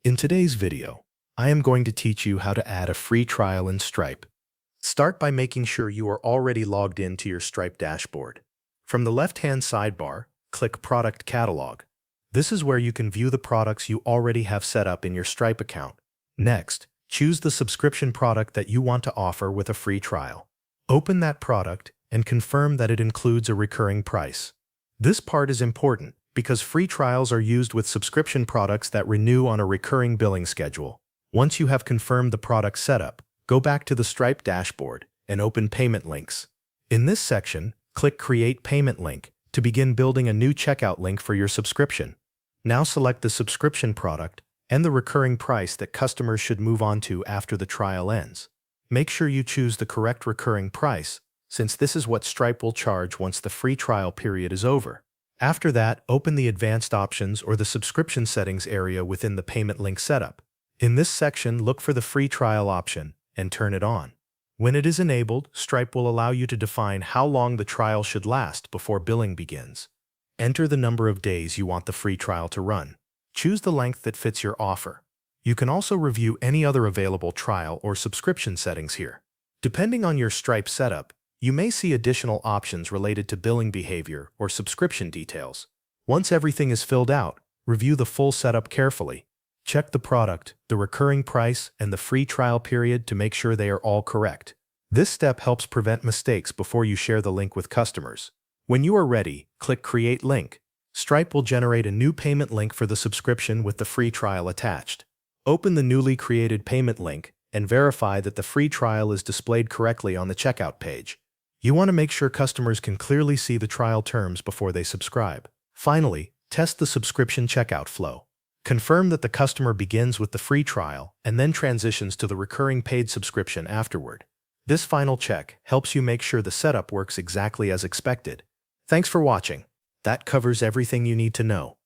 In today's video, I am going to teach you how to add a free trial in Stripe. Start by making sure you are already logged into your Stripe dashboard. From the left-hand sidebar, click Product Catalog. This is where you can view the products you already have set up in your Stripe account. Next, choose the subscription product that you want to offer with a free trial. Open that product and confirm that it includes a recurring price. This part is important because free trials are used with subscription products that renew on a recurring billing schedule. Once you have confirmed the product setup, go back to the Stripe dashboard and open Payment Links. In this section, click Create Payment Link to begin building a new checkout link for your subscription. Now select the subscription product and the recurring price that customers should move on to after the trial ends. Make sure you choose the correct recurring price, since this is what Stripe will charge once the free trial period is over. After that, open the Advanced Options or the Subscription Settings area within the Payment Link setup. In this section, look for the free trial option and turn it on. When it is enabled, Stripe will allow you to define how long the trial should last before billing begins. Enter the number of days you want the free trial to run. Choose the length that fits your offer. You can also review any other available trial or subscription settings here. Depending on your Stripe setup, you may see additional options related to billing behavior or subscription details. Once everything is filled out, review the full setup carefully. Check the product, the recurring price, and the free trial period to make sure they are all correct. This step helps prevent mistakes before you share the link with customers. When you are ready, click Create Link. Stripe will generate a new payment link for the subscription with the free trial attached. Open the newly created payment link and verify that the free trial is displayed correctly on the checkout page. You want to make sure customers can clearly see the trial terms before they subscribe. Finally, test the subscription checkout flow. Confirm that the customer begins with the free trial and then transitions to the recurring paid subscription afterward. This final check helps you make sure the setup works exactly as expected. Thanks for watching. That covers everything you need to know.